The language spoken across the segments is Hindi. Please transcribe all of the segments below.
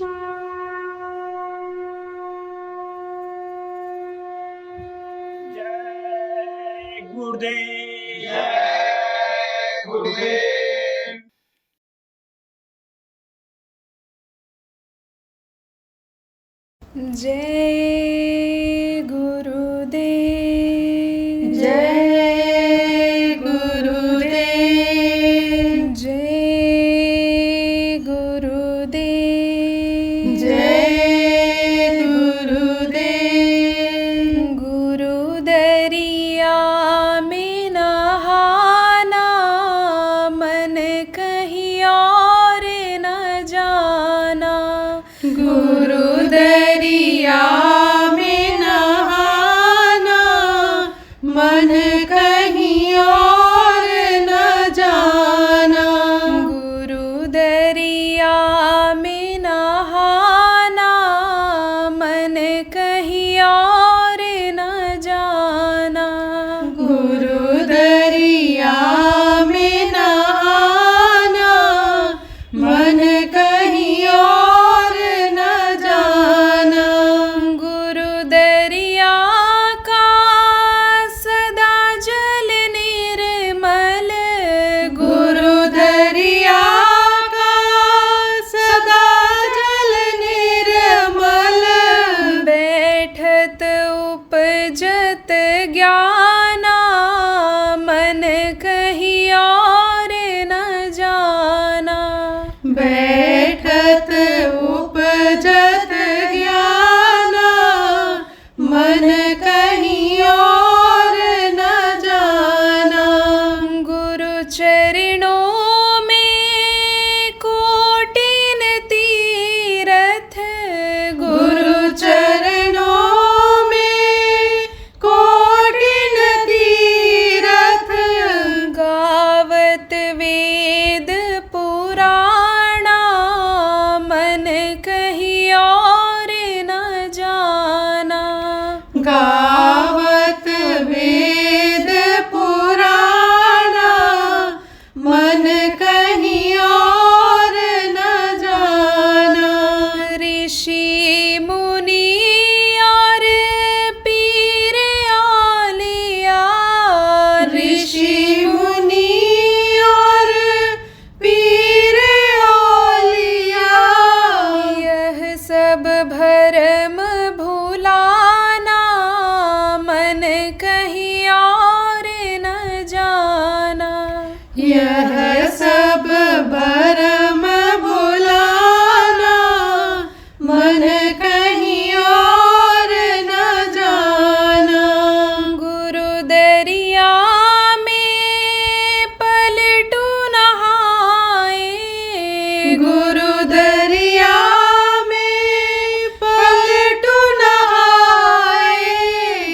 जय गुरुदेव। जय गुरुदेव। जय गुरुदेव। जय गुरुदेव। जय गुरुदेव। जय गुरुदेव। गुरु दरिया में नहाना, मन कहीं और न जाना। गुरु दरिया में नहाना, मन कहीं और न जाना। गुरु दरिया में नहाना, मन कहीं और न जाना। गुरु दरिया में नहाना, मन कहीं और न जाना। गुरु दरिया का सदा जल निर्मल। गुरु दरिया का सदा जल निर्मल। बैठत उपजत ज्ञाना, मन कहीं और न जाना। बैठत उपजत ज्ञाना, मन कहीं और न जाना। गुरु चरणों में कोटिन तीरथ। गुरु चरणों में कोटिन तीरथ। गावत वेद पुराणा, मन कहीं और न जाना। गावत वेद पुराणा, मन कहीं और न जाना। ऋषि मुनि और पीर आलिया। ऋषि मुनि और पीर औलिया। यह सब भरम भुलाना, मन कहीं और न जाना। यह सब भरम भुलाना, मन कहीं और न जाना। गुरु दरिया में पलटू नहाए। गुरु दरिया में पलटू नहाए।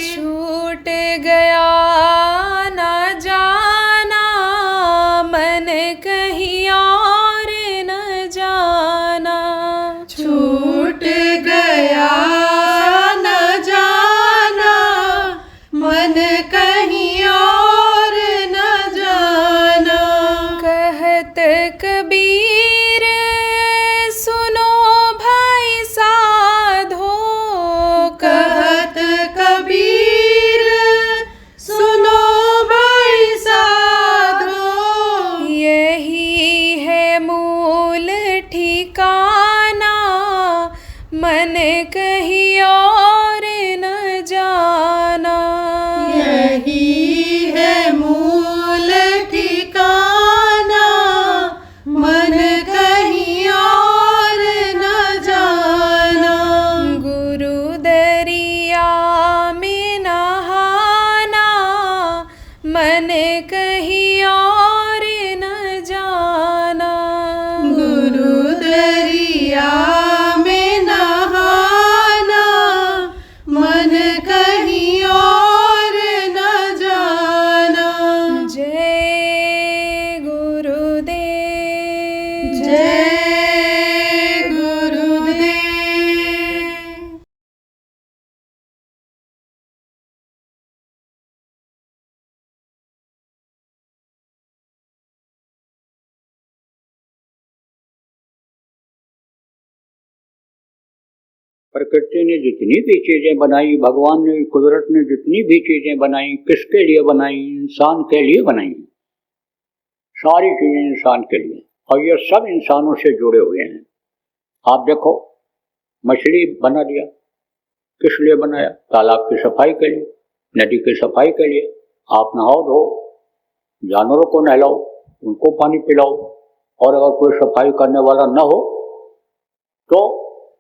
छूट गया न जाना, मन कहीं और न जाना। छूट गया न जाना, मन कहीं और न जाना। कहत कबीर सुनो भाई साधो। कहत कबीर सुनो भाई साधो। यही है मूल ठिकाना, मन कहीं और न जाना। यही है मूल ठिकाना, मन कहीं और न जाना। गुरु दरिया में नहाना, मन कहीं और न जाना। गुरु दरिया में नहाना, प्रकृति ने जितनी भी चीजें बनाई, भगवान ने, कुदरत ने जितनी भी चीजें बनाई, किसके लिए बनाई? इंसान के लिए बनाई। सारी चीजें इंसान के लिए, और ये सब इंसानों से जुड़े हुए हैं। आप देखो, मछली बना दिया, किस लिए बनाया? तालाब की सफाई के लिए, नदी की सफाई के लिए। आप नहाओ धो, जानवरों को नहलाओ, उनको पानी पिलाओ, और अगर कोई सफाई करने वाला न हो तो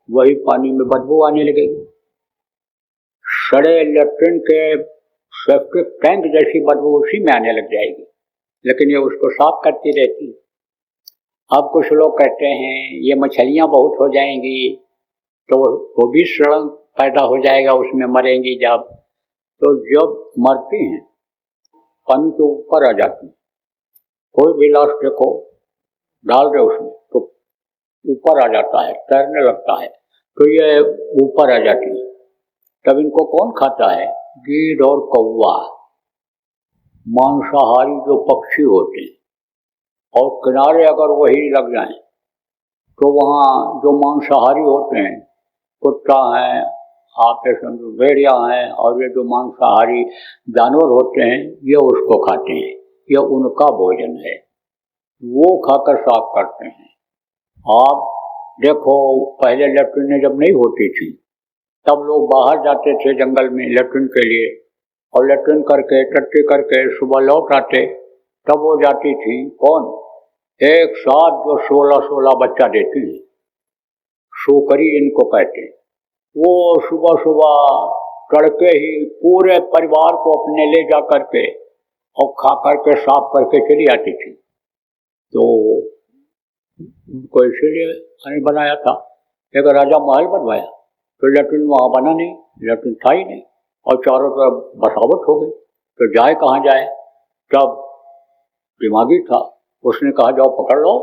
वही पानी में बदबू आने लगेगी। सड़े लेट्रिन के सेप्टिक टैंक जैसी बदबू उसी में आने लग जाएगी, लेकिन ये उसको साफ करती रहती। अब कुछ लोग कहते हैं ये मछलियां बहुत हो जाएंगी तो वो भी सड़न पैदा हो जाएगा, उसमें मरेंगी। जब तो जब मरती हैं पानी के ऊपर आ जाती, कोई भी लाश देखो डाल दे उसमें तो ऊपर आ जाता है, तैरने लगता है, तो ये ऊपर आ जाती है। तब इनको कौन खाता है? गीद और कौवा, मांसाहारी जो पक्षी होते हैं। और किनारे अगर वही लग जाएं तो वहाँ जो मांसाहारी होते हैं, कुत्ता हैं, आप समझो भेड़िया हैं, और ये जो मांसाहारी जानवर होते हैं ये उसको खाते हैं, ये उनका भोजन है, वो खाकर साफ करते हैं। आप देखो, पहले लेट्रिन जब नहीं होती थी तब लोग बाहर जाते थे जंगल में लेट्रिन के लिए, और लेट्रिन करके टट्टी करके सुबह लौट आते। तब वो जाती थी कौन? एक साथ जो 16-16 बच्चा देती है, शोकरी इनको कहते हैं। वो सुबह सुबह तड़के ही पूरे परिवार को अपने ले जा करके और खा करके साफ करके चली आती थी। तो उनको इसीलिए बनाया था। एक राजा महल बनवाया तो लेट्रिन वहाँ बना नहीं, लेट्रिन था ही नहीं, और चारों तरफ बसावट हो गई, तो जाए कहाँ जाए? तब दिमागी था, उसने कहा जाओ पकड़ लो,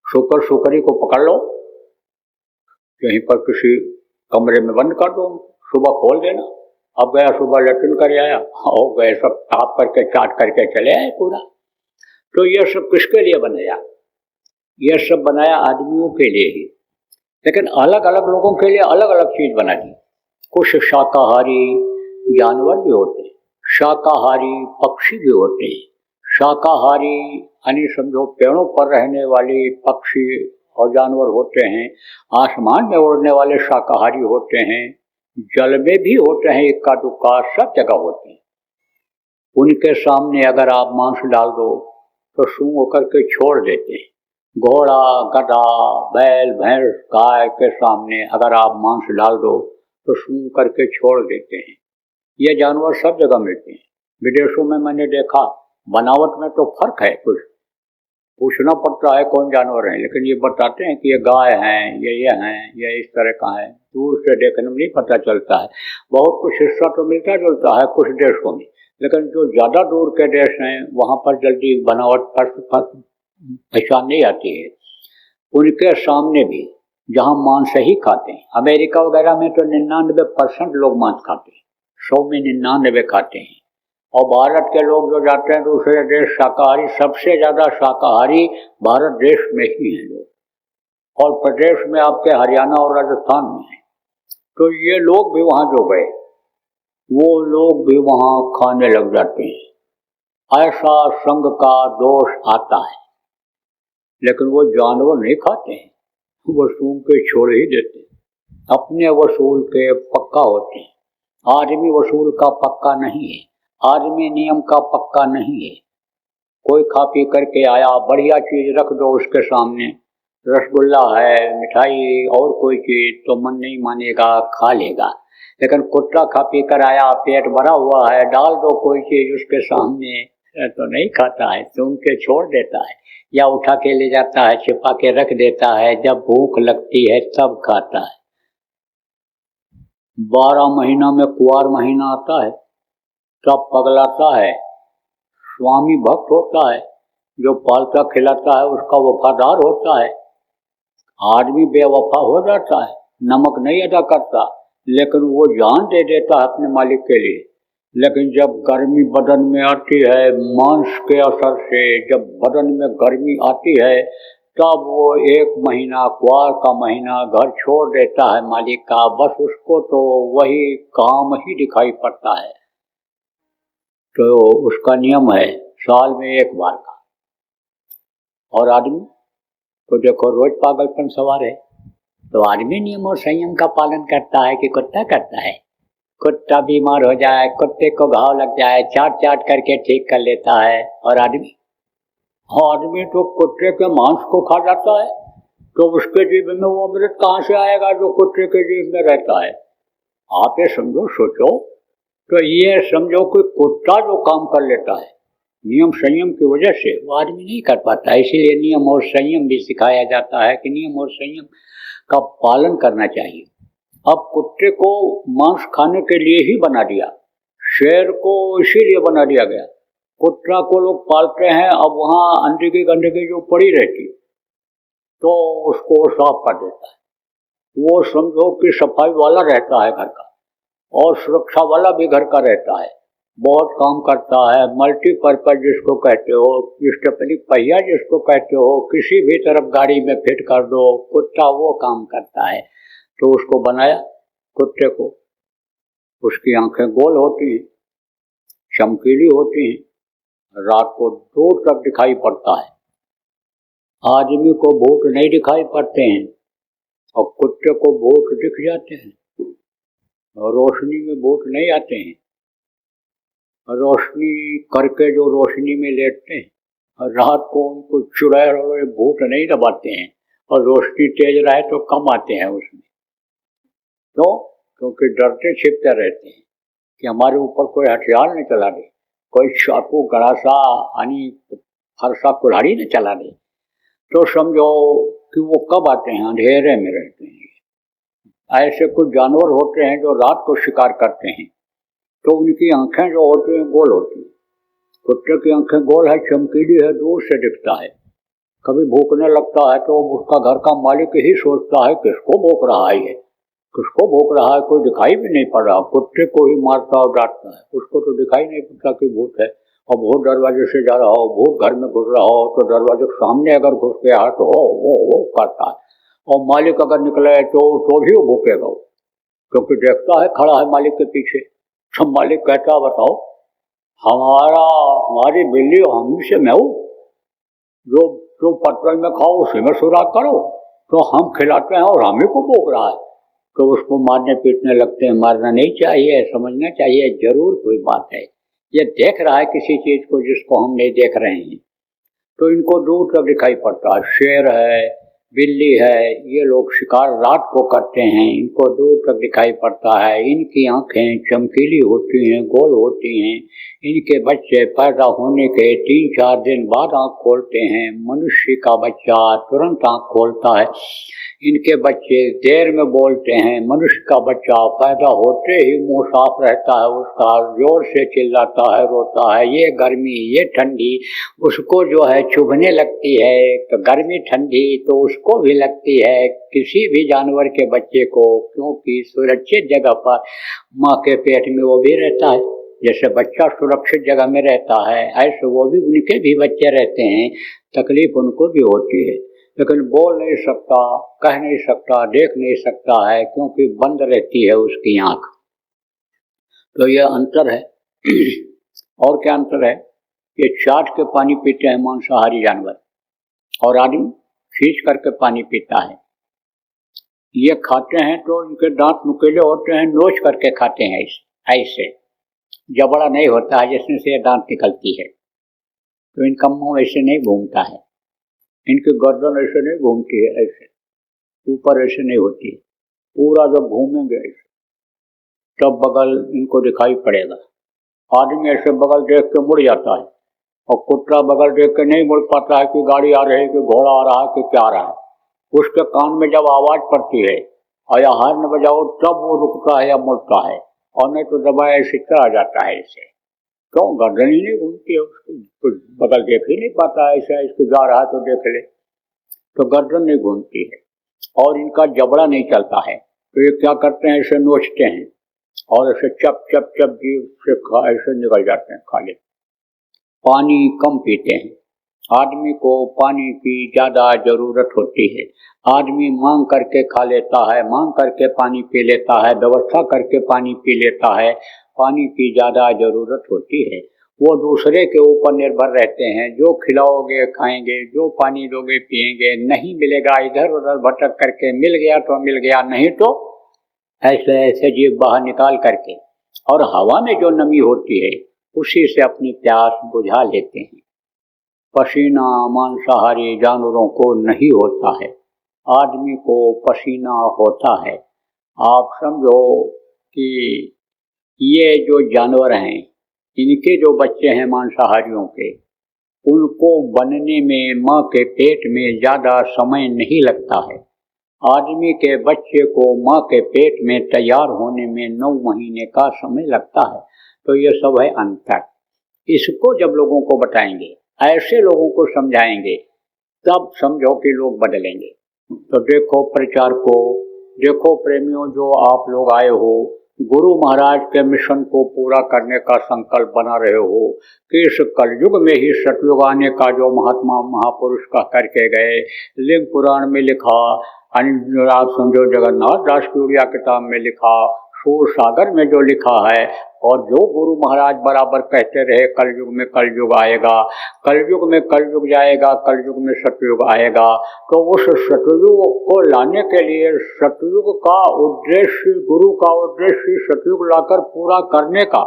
शोकरी को पकड़ लो, यहीं पर किसी कमरे में बंद कर दो, सुबह खोल देना। अब गया सुबह लेट्रिन कर आया, और गए सब साफ करके चाट करके चले आए पूरा। तो ये सब किसके लिए बनाया? ये सब बनाया आदमियों के लिए ही, लेकिन अलग अलग लोगों के लिए अलग अलग चीज बना दी। कुछ शाकाहारी जानवर भी होते हैं, शाकाहारी पक्षी भी होते हैं। शाकाहारी यानी समझो पेड़ों पर रहने वाले पक्षी और जानवर होते हैं, आसमान में उड़ने वाले शाकाहारी होते हैं, जल में भी होते हैं, इक्का दुक्का सब जगह होते हैं। उनके सामने अगर आप मांस डाल दो तो सूंघ होकर के छोड़ देते हैं। घोड़ा, गधा, बैल, भैंस, गाय के सामने अगर आप मांस डाल दो तो सूंघ करके छोड़ देते हैं। ये जानवर सब जगह मिलते हैं। विदेशों में मैंने देखा, बनावट में तो फर्क है, कुछ पूछना पड़ता है कौन जानवर है, लेकिन ये बताते हैं कि ये गाय हैं, ये हैं, ये इस तरह का है। दूर से देखने में नहीं पता चलता है। बहुत कुछ हिस्सा तो मिलता जुलता है कुछ देशों में, लेकिन जो ज़्यादा दूर के देश हैं वहाँ पर जल्दी बनावट पर पहचान नहीं आती है। उनके सामने भी जहाँ मांस ही खाते हैं, अमेरिका वगैरह में तो 99% लोग मांस खाते हैं, 100 में 99 खाते हैं। और भारत के लोग जो जाते हैं दूसरे देश शाकाहारी, सबसे ज़्यादा शाकाहारी भारत देश में ही हैं लोग, और प्रदेश में आपके हरियाणा और राजस्थान में है। तो ये लोग भी वहाँ जो गए वो लोग भी वहाँ खाने लग जाते हैं। ऐसा संघ का दोष आता है, लेकिन वो जानवर नहीं खाते हैं, वो सूंघ के छोड़ ही देते हैं। अपने वसूल के पक्का होते हैं, आदमी वसूल का पक्का नहीं है, आदमी नियम का पक्का नहीं है। कोई खा पी करके आया, बढ़िया चीज रख दो उसके सामने, रसगुल्ला है, मिठाई और कोई चीज, तो मन नहीं मानेगा, खा लेगा। लेकिन कुत्ता खा पी कर आया, पेट भरा हुआ है, डाल दो कोई चीज उसके सामने तो नहीं खाता है, सूंघ के छोड़ देता है, या उठा के ले जाता है, छिपा के रख देता है, जब भूख लगती है तब खाता है। 12 महीना में कुंवार महीना आता है, तब पगलाता है, स्वामी भक्त होता है, जो पालता खिलाता है उसका वफादार होता है। आदमी बेवफा हो जाता है, नमक नहीं अदा करता, लेकिन वो जान दे देता है अपने मालिक के लिए। लेकिन जब गर्मी बदन में आती है, मांस के असर से जब बदन में गर्मी आती है, तब वो 1 महीना क्वार का महीना घर छोड़ देता है मालिक का, बस उसको तो वही काम ही दिखाई पड़ता है। तो उसका नियम है साल में 1 बार का। और आदमी तो देखो रोज पागलपन सवार है, तो आदमी नियम और संयम का पालन करता है कि कुत्ता करता है। कुत्ता बीमार हो जाए, कुत्ते को घाव लग जाए, चाट चाट करके ठीक कर लेता है। और आदमी तो कुत्ते के मांस को खा जाता है, तो उसके जीव में वो अमृत कहाँ से आएगा जो कुत्ते के जीव में रहता है। आप ये समझो, सोचो, तो ये समझो कि कुत्ता जो काम कर लेता है नियम संयम की वजह से, वो आदमी नहीं कर पाता। इसीलिए नियम और संयम भी सिखाया जाता है कि नियम और संयम का पालन करना चाहिए। अब कुत्ते को मांस खाने के लिए ही बना दिया, शेर को इसीलिए बना दिया गया। कुत्ता को लोग पालते हैं, अब वहाँ अंडे की गंदगी जो पड़ी रहती तो उसको साफ कर देता है। वो समझो कि सफाई वाला रहता है घर का, और सुरक्षा वाला भी घर का रहता है, बहुत काम करता है। मल्टीपर्पज जिसको कहते हो, स्टेपनी पहिया जिसको कहते हो, किसी भी तरफ गाड़ी में फिट कर दो, कुत्ता वो काम करता है। तो उसको बनाया कुत्ते को, उसकी आंखें गोल होती हैं, चमकीली होती हैं, रात को दूर तक दिखाई पड़ता है। आदमी को भूत नहीं दिखाई पड़ते हैं और कुत्ते को भूत दिख जाते हैं, और रोशनी में भूत नहीं आते हैं। रोशनी करके जो रोशनी में लेटते हैं, और रात को उनको चुड़ैल और भूत नहीं दबाते हैं, और रोशनी तेज रहे तो कम आते हैं उसमें। क्यों? क्योंकि डरते छिपते रहते हैं कि हमारे ऊपर कोई हथियार न चला दे, कोई चाकू गड़ासा यानी फरसा कुल्हाड़ी न चला दे। तो समझो कि वो कब आते हैं? अंधेरे में रहते हैं। ऐसे कुछ जानवर होते हैं जो रात को शिकार करते हैं, तो उनकी आंखें जो होती हैं गोल होती हैं। कुत्ते की आंखें गोल है, चमकीली है, दूर से दिखता है। कभी भूखने लगता है तो उसका घर का मालिक ही सोचता है किसको भूख रहा है, ये किसको भूख रहा है, कोई दिखाई भी नहीं पड़ रहा। कुत्ते को ही मारता और डांटता है, उसको तो दिखाई नहीं पड़ता कि भूत है। और भूत दरवाजे से जा रहा हो, भूत घर में घुस रहा हो, तो दरवाजे के सामने अगर घुस गया है तो वो करता है। और मालिक अगर निकले तो भी वो भूकेगा, क्योंकि देखता है खड़ा है मालिक के पीछे। तो मालिक कहता है बताओ, हमारी बिल्ली हमसे मैं हूँ, जो पटल में खाओ उसी में सुराग करो, तो हम खिलाते हैं और हमें को भूख रहा है। तो उसको मारने पीटने लगते हैं। मारना नहीं चाहिए, समझना चाहिए जरूर कोई बात है, ये देख रहा है किसी चीज को जिसको हम नहीं देख रहे हैं, तो इनको दूर तक दिखाई पड़ता है। शेर है, बिल्ली है, ये लोग शिकार रात को करते हैं, इनको दूर तक दिखाई पड़ता है। इनकी आंखें चमकीली होती हैं, गोल होती हैं। इनके बच्चे पैदा होने के 3-4 दिन बाद आंख खोलते हैं। मनुष्य का बच्चा तुरंत आंख खोलता है, इनके बच्चे देर में बोलते हैं। मनुष्य का बच्चा पैदा होते ही मुंह साफ रहता है उसका, जोर से चिल्लाता है, रोता है। ये गर्मी ये ठंडी उसको जो है चुभने लगती है, तो गर्मी ठंडी तो उसको भी लगती है, किसी भी जानवर के बच्चे को, क्योंकि सुरक्षित जगह पर माँ के पेट में वो भी रहता है। जैसे बच्चा सुरक्षित जगह में रहता है, ऐसे वो भी, उनके भी बच्चे रहते हैं, तकलीफ उनको भी होती है, लेकिन बोल नहीं सकता, कह नहीं सकता, देख नहीं सकता है, क्योंकि बंद रहती है उसकी आंख। तो यह अंतर है। और क्या अंतर है? ये चाट के पानी पीते हैं मांसाहारी जानवर, और आदमी खींच करके पानी पीता है। ये खाते हैं तो इनके दांत नुकीले होते हैं, नोच करके खाते हैं। ऐसे जबड़ा नहीं होता है जिसमें से दांत निकलती है, तो इनका मुंह ऐसे नहीं घूमता है, इनकी गर्दन ऐसे नहीं घूमती है, ऐसे ऊपर ऐसे नहीं होती है। पूरा जब घूमेंगे ऐसे तब बगल इनको दिखाई पड़ेगा। आदमी ऐसे बगल देख के मुड़ जाता है, और कुत्ता बगल देख के नहीं मुड़ पाता है कि गाड़ी आ रही है, कि घोड़ा आ रहा है, कि क्या आ रहा है। उसके कान में जब आवाज पड़ती है और या हार्न बजाओ तब वो रुकता है या मुड़ता है, और नहीं तो दबाया ऐसे चला जाता है। ऐसे क्यों? गर्दन ही नहीं घूमती है उसकी, कुछ बगल देख ही नहीं पाता है। ऐसा इसको जा रहा है तो देख ले, तो गर्दन नहीं घूमती है, और इनका जबड़ा नहीं चलता है। तो ये क्या करते हैं? ऐसे नोचते हैं और ऐसे चप चप चप जीभ से ऐसे निकल जाते हैं, खा लेते। पानी कम पीते हैं, आदमी को पानी की ज़्यादा ज़रूरत होती है। आदमी मांग करके खा लेता है, मांग करके पानी पी लेता है, व्यवस्था करके पानी पी लेता है। पानी की ज़्यादा ज़रूरत होती है। वो दूसरे के ऊपर निर्भर रहते हैं, जो खिलाओगे खाएंगे, जो पानी दोगे पिएंगे। नहीं मिलेगा इधर उधर भटक करके, मिल गया तो मिल गया, नहीं तो ऐसे ऐसे जीव बाहर निकाल करके और हवा में जो नमी होती है उसी से अपनी प्यास बुझा लेते हैं। पसीना मांसाहारी जानवरों को नहीं होता है, आदमी को पसीना होता है। आप समझो कि ये जो जानवर हैं, इनके जो बच्चे हैं मांसाहारियों के, उनको बनने में माँ के पेट में ज़्यादा समय नहीं लगता है। आदमी के बच्चे को माँ के पेट में तैयार होने में 9 महीने का समय लगता है। तो ये सब है अंतर। इसको जब लोगों को बताएंगे, ऐसे लोगों को समझाएंगे, तब समझो कि लोग बदलेंगे। तो देखो प्रचार को, देखो प्रेमियों, जो आप लोग आए हो, गुरु महाराज के मिशन को पूरा करने का संकल्प बना रहे हो कि इस कलयुग में ही सतयुग आने का जो महात्मा महापुरुष का करके गए, लिंग पुराण में लिखा, आप समझो जगन्नाथ दास की उड़िया किताब में लिखा, सूर सागर में जो लिखा है, और जो गुरु महाराज बराबर कहते रहे कलयुग में कलयुग आएगा, कलयुग में कलयुग जाएगा, कलयुग में सतयुग आएगा। तो उस सतयुग को लाने के लिए सतयुग का उद्देश्य, गुरु का उद्देश्य सतयुग लाकर पूरा करने का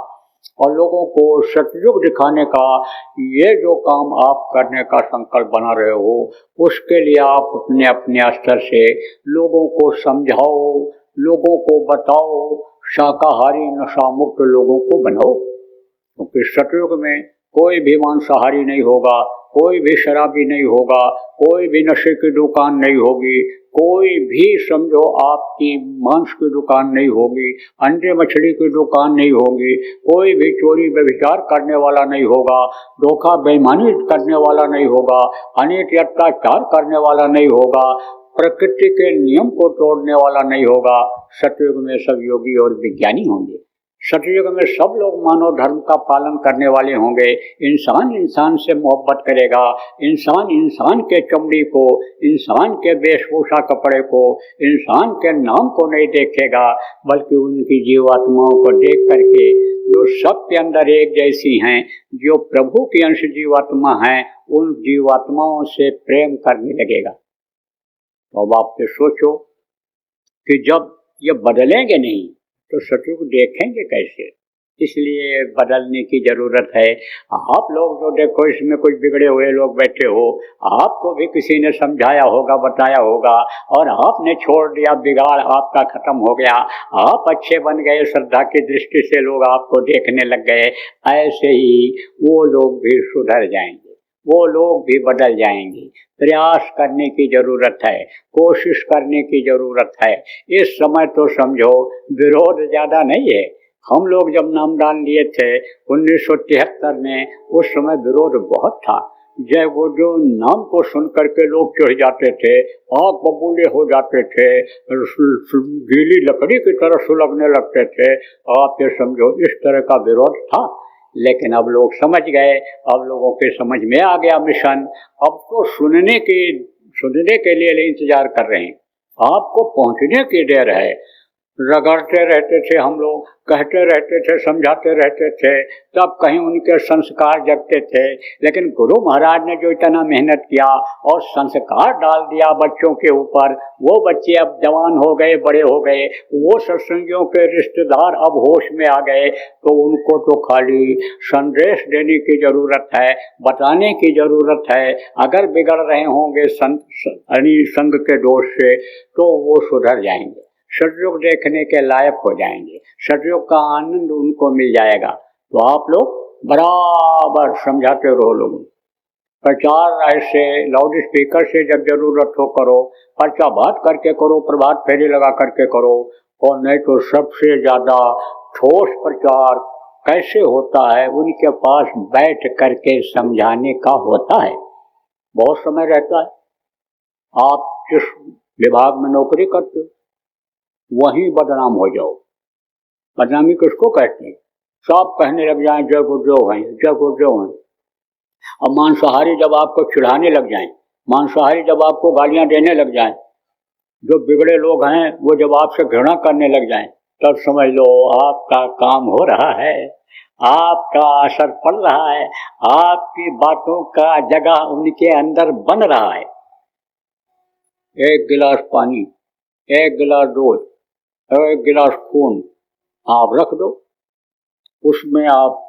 और लोगों को सतयुग दिखाने का, ये जो काम आप करने का संकल्प बना रहे हो, उसके लिए आप अपने अपने स्तर से लोगों को समझाओ, लोगों को बताओ, शाकाहारी नशा मुक्त लोगों को बनाओ। क्योंकि सतयुग में कोई भी मांसाहारी नहीं होगा, कोई भी शराबी नहीं होगा, कोई भी नशे की दुकान नहीं होगी, कोई भी समझो आपकी मांस की दुकान नहीं होगी, अंडे मछली की दुकान नहीं होगी, कोई भी चोरी व्यभिचार करने वाला नहीं होगा, धोखा बेईमानी करने वाला नहीं होगा, अनित अत्याचार करने वाला नहीं होगा, प्रकृति के नियम को तोड़ने वाला नहीं होगा। सतयुग में सब योगी और विज्ञानी होंगे। सतयुग में सब लोग मानव धर्म का पालन करने वाले होंगे। इंसान इंसान से मोहब्बत करेगा, इंसान इंसान के चमड़ी को, इंसान के वेशभूषा कपड़े को, इंसान के नाम को नहीं देखेगा, बल्कि उनकी जीवात्माओं को देख करके, जो सबके अंदर एक जैसी हैं, जो प्रभु की अंश जीवात्मा हैं, उन जीवात्माओं से प्रेम करने लगेगा। तो अब आप ये सोचो कि जब ये बदलेंगे नहीं तो सतयुग देखेंगे कैसे। इसलिए बदलने की ज़रूरत है। आप लोग जो देखो इसमें कुछ बिगड़े हुए लोग बैठे हो, आपको भी किसी ने समझाया होगा, बताया होगा, और आपने छोड़ दिया, बिगाड़ आपका खत्म हो गया, आप अच्छे बन गए, श्रद्धा की दृष्टि से लोग आपको देखने लग गए। ऐसे ही वो लोग भी सुधर जाएंगे, वो लोग भी बदल जाएंगे। प्रयास करने की ज़रूरत है, कोशिश करने की ज़रूरत है। इस समय तो समझो विरोध ज़्यादा नहीं है। हम लोग जब नामदान लिए थे 1973 में, उस समय विरोध बहुत था। जय वो जो नाम को सुन करके लोग चढ़ जाते थे, आग बबूले हो जाते थे, गीली लकड़ी की तरह सुलगने लगते थे। आप ये समझो इस तरह का विरोध था। लेकिन अब लोग समझ गए, अब लोगों के समझ में आ गया मिशन। अब तो सुनने के लिए इंतजार कर रहे हैं, आपको पहुंचने की देर है। रगड़ते रहते थे हम लोग, कहते रहते थे, समझाते रहते थे, तब कहीं उनके संस्कार जगते थे। लेकिन गुरु महाराज ने जो इतना मेहनत किया और संस्कार डाल दिया बच्चों के ऊपर, वो बच्चे अब जवान हो गए, बड़े हो गए, वो सत्संगियों के रिश्तेदार अब होश में आ गए। तो उनको तो खाली संदेश देने की ज़रूरत है, बताने की ज़रूरत है। अगर बिगड़ रहे होंगे संग के दोष से, तो वो सुधर जाएंगे, सतयुग देखने के लायक हो जाएंगे, सतयुग का आनंद उनको मिल जाएगा। तो आप लोग बराबर समझाते रहो लोगों, प्रचार ऐसे लाउड स्पीकर से जब जरूरत हो करो, पर्चा बात करके करो, प्रभात फेरी लगा करके करो। और नहीं तो सबसे ज़्यादा ठोस प्रचार कैसे होता है, उनके पास बैठ करके समझाने का होता है। बहुत समय रहता है। आप जिस विभाग में नौकरी करते हो वहीं बदनाम हो जाओ। बदनामी किसको कहते हैं? सब कहने लग जाएं जय गुरुदेव हैं, जय गुरुदेव हैं। अब मांसाहारी जब आपको चिढ़ाने लग जाएं, मांसाहारी जब आपको गालियां देने लग जाएं, जो बिगड़े लोग हैं वो जब आपसे घृणा करने लग जाएं, तब समझ लो आपका काम हो रहा है, आपका असर पड़ रहा है, आपकी बातों का जगह उनके अंदर बन रहा है। एक गिलास पानी, एक गिलास दूध और एक गिलास खून आप रख दो, उसमें आप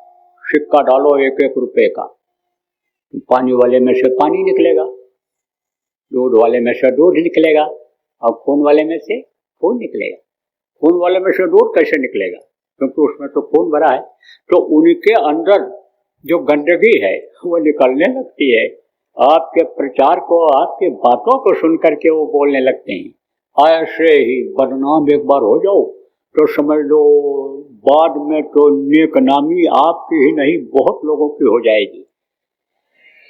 सिक्का डालो 1-1 रुपए का, तो पानी वाले में से पानी निकलेगा, दूध वाले में से दूध निकलेगा और खून वाले में से खून निकलेगा। खून वाले में से दूध कैसे निकलेगा? क्योंकि उसमें तो खून भरा है। तो उनके अंदर जो गंदगी है वो निकलने लगती है। आपके प्रचार को, आपकी बातों को सुन करके वो बोलने लगते हैं। ऐसे ही बदनाम एक बार हो जाओ तो समझ लो बाद में तो नेक नामी आपकी ही नहीं बहुत लोगों की हो जाएगी।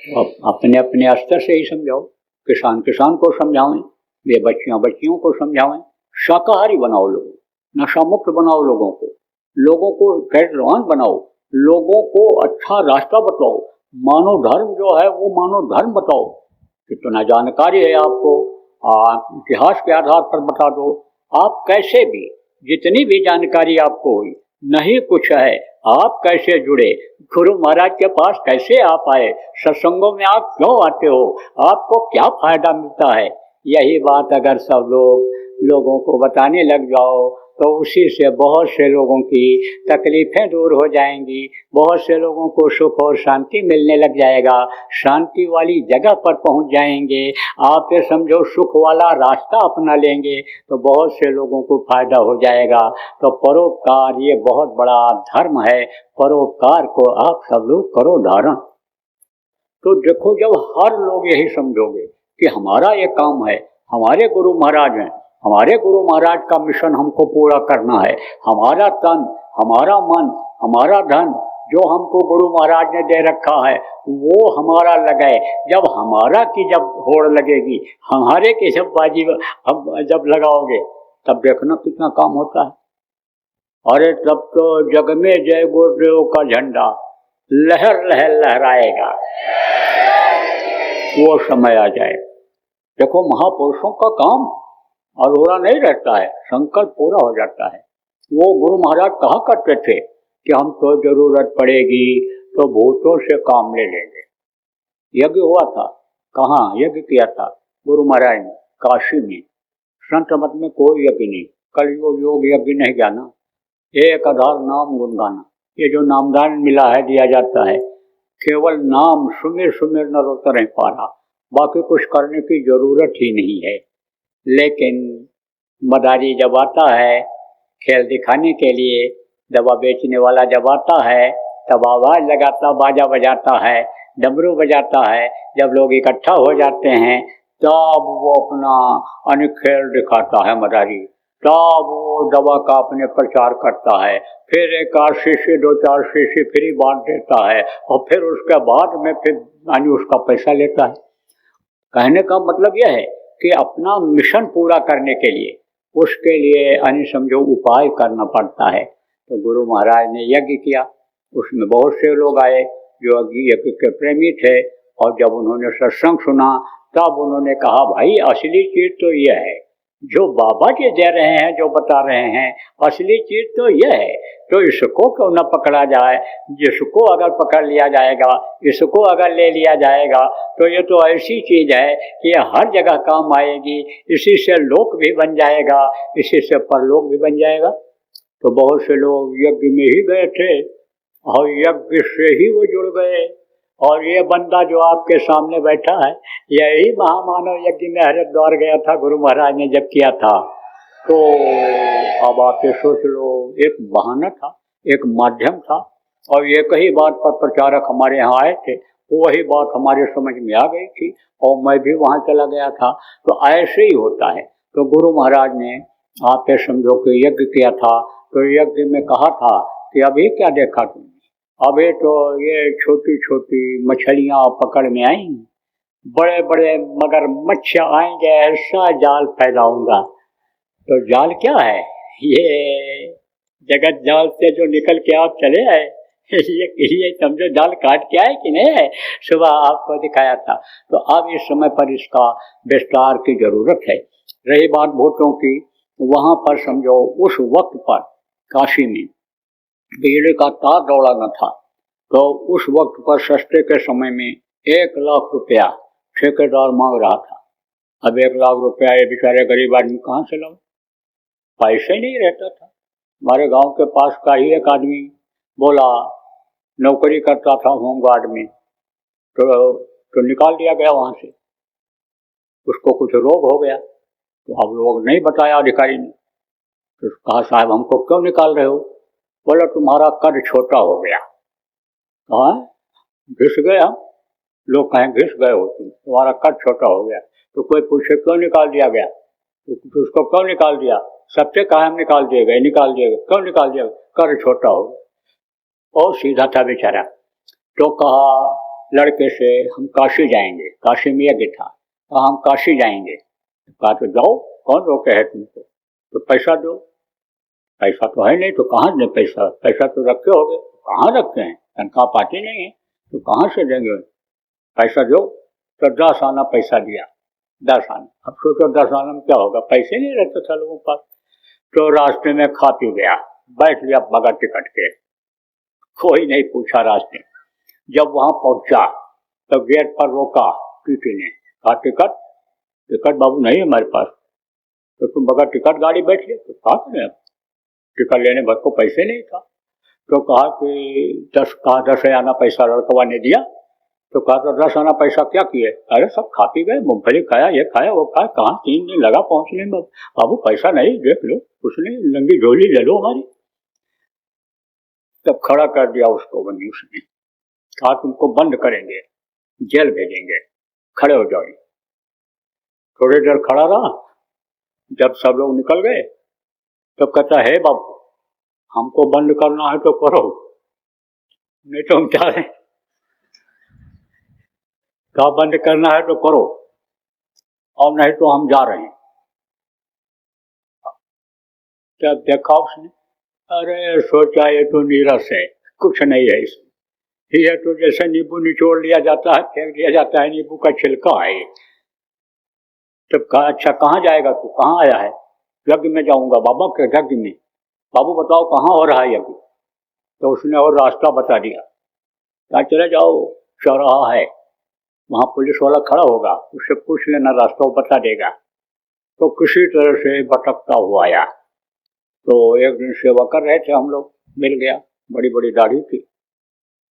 तो अपने अपने स्तर से ही समझाओ, किसान किसान को समझावें, वे बच्चियां बच्चियों को समझावें, शाकाहारी बनाओ लोगों, नशा मुक्त बनाओ लोगों को गैरवान बनाओ, लोगों को अच्छा रास्ता बताओ, मानव धर्म जो है वो मानव धर्म बताओ। कितना जानकारी है आपको, इतिहास के आधार पर बता दो। आप कैसे भी, जितनी भी जानकारी आपको हुई, नहीं कुछ है, आप कैसे जुड़े, गुरु महाराज के पास कैसे आप आए, सत्संगों में आप क्यों आते हो, आपको क्या फायदा मिलता है, यही बात अगर सब लोगों को बताने लग जाओ तो उसी से बहुत से लोगों की तकलीफें दूर हो जाएंगी, बहुत से लोगों को सुख और शांति मिलने लग जाएगा, शांति वाली जगह पर पहुंच जाएंगे। आप ये समझो सुख वाला रास्ता अपना लेंगे तो बहुत से लोगों को फायदा हो जाएगा। तो परोपकार ये बहुत बड़ा धर्म है, परोपकार को आप सब लोग करो धारण। तो देखो जब हर लोग यही समझोगे कि हमारा ये काम है, हमारे गुरु महाराज हैं, हमारे गुरु महाराज का मिशन हमको पूरा करना है, हमारा तन, हमारा मन, हमारा धन जो हमको गुरु महाराज ने दे रखा है वो हमारा लगे। जब हमारा की जब होड़ लगेगी, हमारे की जब बाजी जब लगाओगे तब देखना कितना काम होता है। अरे तब तो जग में जय गुरुदेव का झंडा लहर लहर लहराएगा, वो समय आ जाए। देखो महापुरुषों का काम अधूरा नहीं रहता है, संकल्प पूरा हो जाता है। वो गुरु महाराज कहा करते थे कि हम तो जरूरत पड़ेगी तो भूतों से काम ले लेंगे। यज्ञ हुआ था, कहाँ यज्ञ किया था गुरु महाराज ने? काशी में। संत मत में कोई यज्ञ नहीं, कलयुग योग यज्ञ नहीं जाना, एक आधार नाम गुनगाना। ये जो नामदान मिला है, दिया जाता है, केवल नाम सुमिर सुमिर न रोता रह पा रहा, बाकी कुछ करने की जरूरत ही नहीं है। लेकिन मदारी जब आता है खेल दिखाने के लिए, दवा बेचने वाला जब आता है तब आवाज लगाता, बाजा बजाता है, डमरू बजाता है, जब लोग इकट्ठा हो जाते हैं तब वो अपना अनखेल दिखाता है मदारी, तब वो दवा का अपने प्रचार करता है, फिर 1-8 शीशी 2-4 शीशी फ्री बांट देता है और फिर उसके बाद में फिर उसका पैसा लेता है। कहने का मतलब यह है कि अपना मिशन पूरा करने के लिए, उसके लिए समझो उपाय करना पड़ता है। तो गुरु महाराज ने यज्ञ किया, उसमें बहुत से लोग आए जो यज्ञ के प्रेमी थे, और जब उन्होंने सत्संग सुना तब उन्होंने कहा भाई असली चीज तो यह है जो बाबा जी दे रहे हैं, जो बता रहे हैं, असली चीज तो यह है, तो इसको क्यों न पकड़ा जाए। जिसको अगर पकड़ लिया जाएगा, इसको अगर ले लिया जाएगा तो ये तो ऐसी चीज है कि ये हर जगह काम आएगी, इसी से लोक भी बन जाएगा, इसी से परलोक भी बन जाएगा। तो बहुत से लोग यज्ञ में ही गए थे और यज्ञ से ही वो जुड़ गए। और ये बंदा जो आपके सामने बैठा है, यही महामानव यज्ञ में हरिद्वार गया था, गुरु महाराज ने जब किया था। तो अब आप ये सोच लो, एक बहाना था, एक माध्यम था, और एक ही बात पर प्रचारक हमारे यहाँ आए थे, वही बात हमारे समझ में आ गई थी और मैं भी वहाँ चला गया था। तो ऐसे ही होता है। तो गुरु महाराज ने आप ये समझो कि यज्ञ किया था, तो यज्ञ में कहा था कि अभी क्या देखा तुमने, अभी तो ये छोटी छोटी मछलियाँ पकड़ में आएंगी, बड़े बड़े मगरमच्छ आएंगे, ऐसा जाल फैलाऊंगा। तो जाल क्या है? ये जगत जाल से जो निकल के आप चले आए, ये समझो जाल काट के आए कि नहीं है, सुबह आपको दिखाया था। तो अब इस समय पर इसका विस्तार की जरूरत है। रही बात भूतों की, वहां पर समझो उस वक्त पर काशी में बिजली का तार दौड़ा न था, तो उस वक्त पर सस्ते के समय में 1 लाख रुपया ठेकेदार मांग रहा था। अब 1 लाख रुपया ये बेचारे गरीब आदमी कहाँ से लाओ, पैसे नहीं रहता था। हमारे गांव के पास का ही एक आदमी बोला, नौकरी करता था होमगार्ड में, तो निकाल दिया गया वहां से, उसको कुछ रोग हो गया। तो अब लोग नहीं बताया अधिकारी ने, तो कहा साहब हमको क्यों निकाल रहे हो? बोला तुम्हारा कद छोटा हो गया। कहा घिस गए हम, लोग कहें घिस गए हो तुम, तुम्हारा कद छोटा हो गया। तो कोई पूछे क्यों निकाल दिया गया, तो उसको क्यों निकाल दिया? सबसे कहा हम निकाल दिए गए, निकाल दिए गए। क्यों निकाल दिया? कद छोटा हो गया। और सीधा था बेचारा। तो कहा लड़के से हम काशी जाएंगे, काशी में यज्ञ था, कहा हम काशी जाएंगे। कहा तो जाओ, कौन रोके है तुमको, तो पैसा दो। पैसा तो है नहीं, तो कहाँ दें पैसा, पैसा तो रखे होगे, कहाँ रखे हैं, तनख्वाह पाती नहीं है, तो कहाँ से देंगे पैसा? दो। तो 10 आना पैसा दिया, 10 आना। अब सोचो 10 आना में क्या होगा, पैसे नहीं रहते था लोगों के पास। तो रास्ते में खा पी गया, बैठ लिया बगैर टिकट के, कोई नहीं पूछा रास्ते। जब वहां पहुंचा तो गेट पर रोका टीटी ने, कहा टिकट, टिकट बाबू नहीं है हमारे पास। तो तुम बगैर टिकट गाड़ी बैठ लिए? तो कहा टिकट लेने भर को पैसे नहीं था। तो कहा कि 10 आना पैसा लड़कवा ने दिया। तो कहा तो 10 आना पैसा क्या किए? अरे सब खा पी गए, मूंगफली खाया, ये खाया, वो खाया, कहाँ 3 दिन लगा पहुंचने में। बाबू पैसा नहीं, देख लो, कुछ नहीं, लंगी झोली ले लो हमारी। तब खड़ा कर दिया उसको बंदी उसने, कहा तुमको बंद करेंगे, जेल भेजेंगे, खड़े हो जाओ। थोड़ी देर खड़ा रहा, जब सब लोग निकल गए तो कहता है बाबू हमको बंद करना है तो करो, नहीं तो हम जा रहे हैं। कहा बंद करना है तो करो, और नहीं तो हम जा रहे हैं। जब देखा उसने, अरे सोचा ये तो नीरस है, कुछ नहीं है इसमें, ये तो जैसे नींबू निचोड़ लिया जाता है, फेंक दिया जाता है, नींबू का छिलका है। तब कहा अच्छा कहाँ जाएगा तू, कहाँ आया है? यज्ञ में जाऊंगा। बाबा के यज्ञ में? बाबू बताओ कहाँ हो रहा है यज्ञ? तो उसने और रास्ता बता दिया, कहा चले जाओ, चौराहा है, वहां पुलिस वाला खड़ा होगा, उससे पूछ लेना, रास्ता बता देगा। तो किसी तरह से भटकता हुआ आया। तो एक दिन सेवा कर रहे थे हम लोग, मिल गया, बड़ी बड़ी दाढ़ी थी।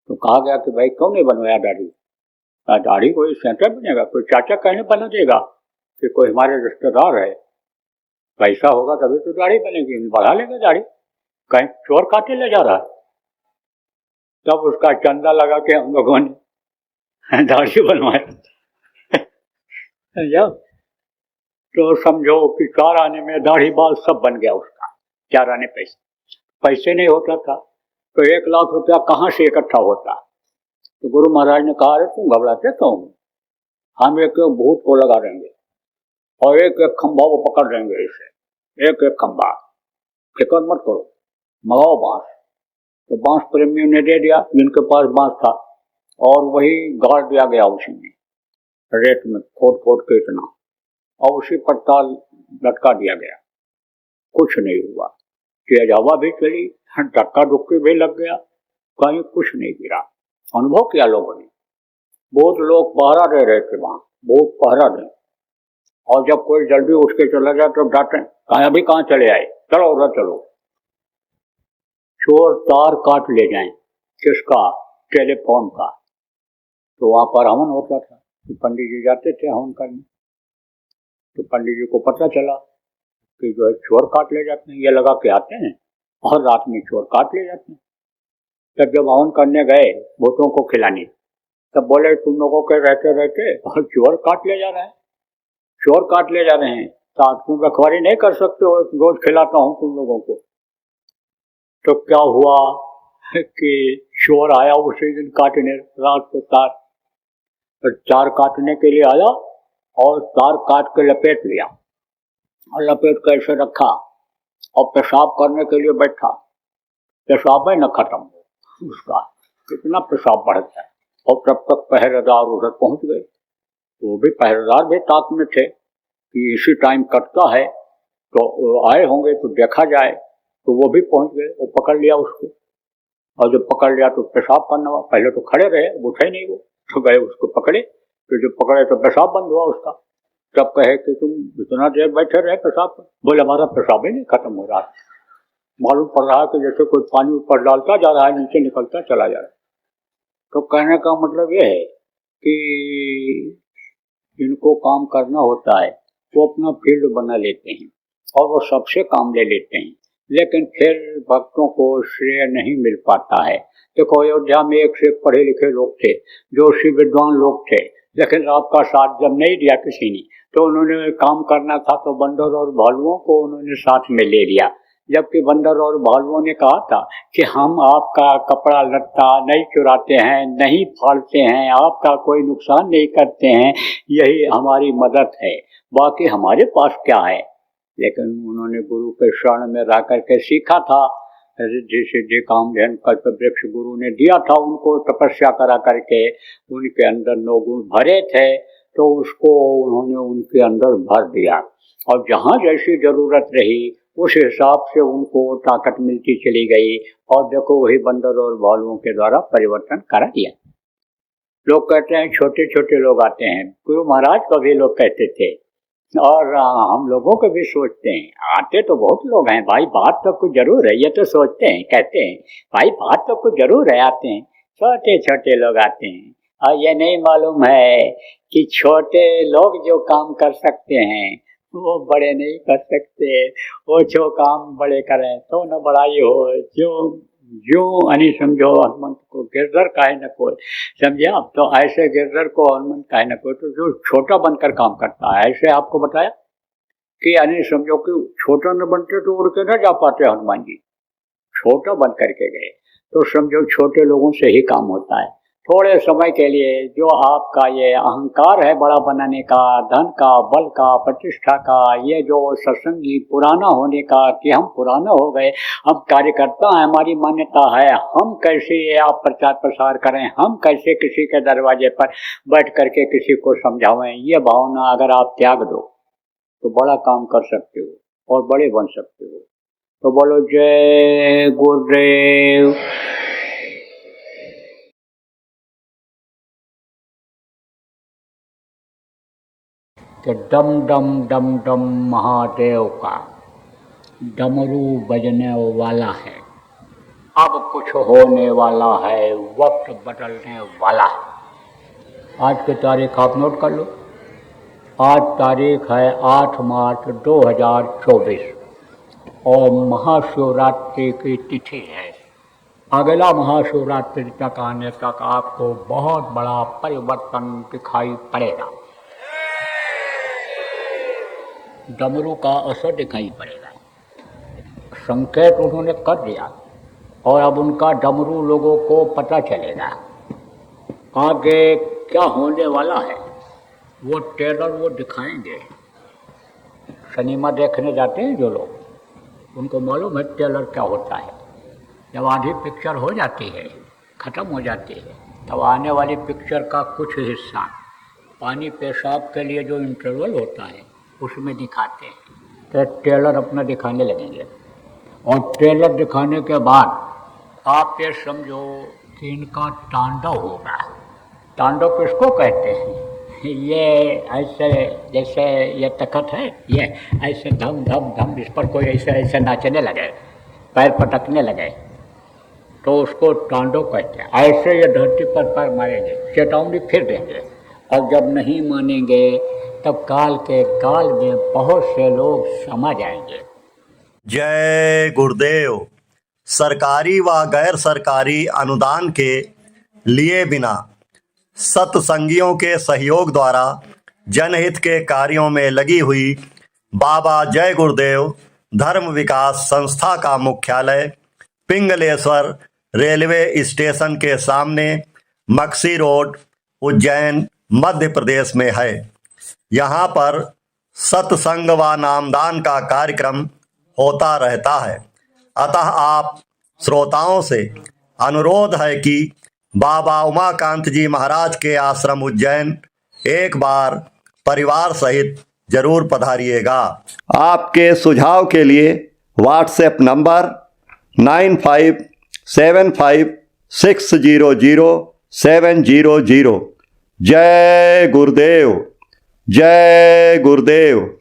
तो कहा गया कि भाई क्यों नहीं बनवाया दाढ़ी? दाढ़ी कोई सेंटर बनेगा, कोई चाचा कहने बना देगा कि कोई हमारे रिश्तेदार है, पैसा होगा तभी तो दाढ़ी बनेगी, बढ़ा लेंगे दाढ़ी, कहीं चोर काटे ले जा रहा है। तब उसका चंदा लगा के हम लोगों ने दाढ़ी बनवाया। तो समझो कि 4 आने में दाढ़ी बाल सब बन गया उसका, 4 आने पैसे नहीं होता था, तो 1 लाख रुपया कहाँ से इकट्ठा होता? तो गुरु महाराज ने कहा अरे तुम घबराते क्यों, हम एक भूत को लगा देंगे और एक खंभा को पकड़ देंगे, इसे एक खंभा, फिक्र मत करो, मंगाओ बांस। तो बांस प्रेमियों ने दे दिया जिनके पास बांस था, और वही गाड़ दिया गया उसी में, रेत में खोद के इतना, और उसी पर ताल लटका दिया गया। कुछ नहीं हुआ, तेज हवा भी चली, धक्का धुक्की भी लग गया, कहीं कुछ नहीं गिरा। अनुभव किया लोगों ने, बहुत लोग पहरा दे रहे थे वहां, बहुत पहरा दे, और जब कोई जल्दी उठ के चला जाए तो डांटे, कहा अभी कहाँ चले आए, चलो उधर चलो। चोर तार काट ले जाएं, किसका? टेलीफोन का। तो वहां पर हवन होता था, तो पंडित जी जाते थे हवन करने। तो पंडित जी को पता चला कि जो है चोर काट ले जाते हैं, ये लगा के आते हैं और रात में चोर काट ले जाते हैं। तब जब हवन करने गए भूतों को खिलाने, तब बोले तुम लोगों के रहते रहते और चोर काट ले जा रहे हैं, चोर काट ले जा रहे हैं, तो तुम रखवाली नहीं कर सकते हो, रोज खिलाता हूं तुम लोगों को। तो क्या हुआ कि चोर आया उसी दिन काटने, रात को तार काटने के लिए आया, और तार काट के लपेट लिया, और लपेट कर ऐसे रखा, और पेशाब करने के लिए बैठा, पेशाब ही न खत्म हो, उसका कितना पेशाब बढ़ता है। और तब तक पहरेदार उधर पहुंच गए, वो भी पहरेदार भी ताक में थे कि इसी टाइम कटता है तो आए होंगे तो देखा जाए, तो वो भी पहुंच गए, वो पकड़ लिया उसको। और जब पकड़ लिया तो पेशाब करना हुआ, पहले तो खड़े रहे, उठे नहीं वो, तो गए उसको पकड़े, तो जब पकड़े तो पेशाब बंद हुआ उसका। तब कहे कि तुम इतना देर बैठे रहे पेशाब पर, बोले हमारा पेशाब ही नहीं खत्म हो रहा, मालूम पड़ रहा है कि जैसे कोई पानी ऊपर डालता जा रहा है, नीचे निकलता चला जा रहा है। तो कहने का मतलब ये है कि जिनको काम करना होता है वो अपना फील्ड बना लेते हैं और वो सबसे काम ले लेते हैं, लेकिन फिर भक्तों को श्रेय नहीं मिल पाता है। देखो अयोध्या में एक से एक पढ़े लिखे लोग थे, जोशी विद्वान लोग थे, लेकिन रात का साथ जब नहीं दिया किसी ने, तो उन्होंने काम करना था तो बंदर और भालुओं को उन्होंने साथ में ले लिया। जबकि बंदर और भालुओं ने कहा था कि हम आपका कपड़ा लत्ता नहीं चुराते हैं, नहीं फाड़ते हैं, आपका कोई नुकसान नहीं करते हैं, यही हमारी मदद है, बाकी हमारे पास क्या है। लेकिन उन्होंने गुरु के शरण में रह करके सीखा था, रिद्धि सिद्धि काम ध्यान कल्प वृक्ष गुरु ने दिया था उनको, तपस्या करा करके उनके अंदर 9 गुण भरे थे, तो उसको उन्होंने उनके अंदर भर दिया और जहाँ जैसी जरूरत रही उस हिसाब से उनको ताकत मिलती चली गई। और देखो वही बंदर और भालुओं के द्वारा परिवर्तन करा दिया। लोग कहते हैं छोटे छोटे लोग आते हैं, गुरु महाराज को भी लोग कहते थे और हम लोगों को भी सोचते हैं, आते तो बहुत लोग हैं भाई, बात तो कुछ जरूर है, ये तो सोचते हैं, कहते हैं भाई बात तो कुछ जरूर है, आते हैं छोटे छोटे लोग आते हैं। और ये नहीं मालूम है कि छोटे लोग जो काम कर सकते हैं वो बड़े नहीं कर सकते, वो जो काम बड़े करें तो न बड़ाई हो। जो अनि समझो हनुमंत को गिरधर काहे न कोई, समझे आप, तो ऐसे गिरधर को हनुमंत काहे न कोई, तो जो छोटा बनकर काम करता है। ऐसे आपको बताया कि यानी समझो कि छोटा न बनते तो उड़ के न जा पाते हनुमान जी, छोटा बन करके गए। तो समझो छोटे लोगों से ही काम होता है। थोड़े समय के लिए जो आपका ये अहंकार है बड़ा बनाने का, धन का, बल का, प्रतिष्ठा का, ये जो सत्संगी पुराना होने का कि हम पुराना हो गए, हम कार्यकर्ता हैं, हमारी मान्यता है, हम कैसे ये आप प्रचार प्रसार करें, हम कैसे किसी के दरवाजे पर बैठ करके किसी को समझावें, ये भावना अगर आप त्याग दो तो बड़ा काम कर सकते हो और बड़े बन सकते हो। तो बोलो जय गुरुदेव। कि डम डम डम डम महादेव का डमरू बजने वाला है, अब कुछ होने वाला है, वक्त बदलने वाला है। आज की तारीख आप नोट कर लो, आज तारीख है 8 मार्च 2024 और महाशिवरात्रि की तिथि है। अगला महाशिवरात्रि तक आने तक आपको बहुत बड़ा परिवर्तन दिखाई पड़ेगा, डमरू का असर दिखाई पड़ेगा। संकेत उन्होंने कर दिया और अब उनका डमरू लोगों को पता चलेगा। आगे क्या होने वाला है वो ट्रेलर वो दिखाएंगे। सिनेमा देखने जाते हैं जो लोग, उनको मालूम है ट्रेलर क्या होता है। जब आधी पिक्चर हो जाती है, ख़त्म हो जाती है, तब आने वाली पिक्चर का कुछ हिस्सा पानी पेशाब के लिए जो इंटरवल होता है उसमें दिखाते हैं। तो ट्रेलर अपना दिखाने लगेंगे और ट्रेलर दिखाने के बाद आप ये समझो कि इनका तांडव होगा। तांडव किसको कहते हैं? ये ऐसे जैसे ये तखत है, ये ऐसे धम धम धम इस पर कोई ऐसे ऐसे नाचने लगे, पैर पटकने लगे, तो उसको तांडव कहते हैं। ऐसे ये धरती पर पैर मारेंगे, चेतावनी फिर देंगे, और जब नहीं मानेंगे तब काल के काल में बहुत से लोग समा जाएंगे। जय गुरुदेव। सरकारी व गैर सरकारी अनुदान के लिए बिना सत्संगियों के सहयोग द्वारा जनहित के कार्यों में लगी हुई बाबा जय गुरुदेव धर्म विकास संस्था का मुख्यालय पिंगलेश्वर रेलवे स्टेशन के सामने मक्सी रोड, उज्जैन, मध्य प्रदेश में है। यहाँ पर सत्संग व नामदान का कार्यक्रम होता रहता है। अतः आप श्रोताओं से अनुरोध है कि बाबा उमाकांत जी महाराज के आश्रम उज्जैन एक बार परिवार सहित जरूर पधारिएगा। आपके सुझाव के लिए व्हाट्सएप नंबर 9575600700। जय गुरुदेव, जय गुरुदेव।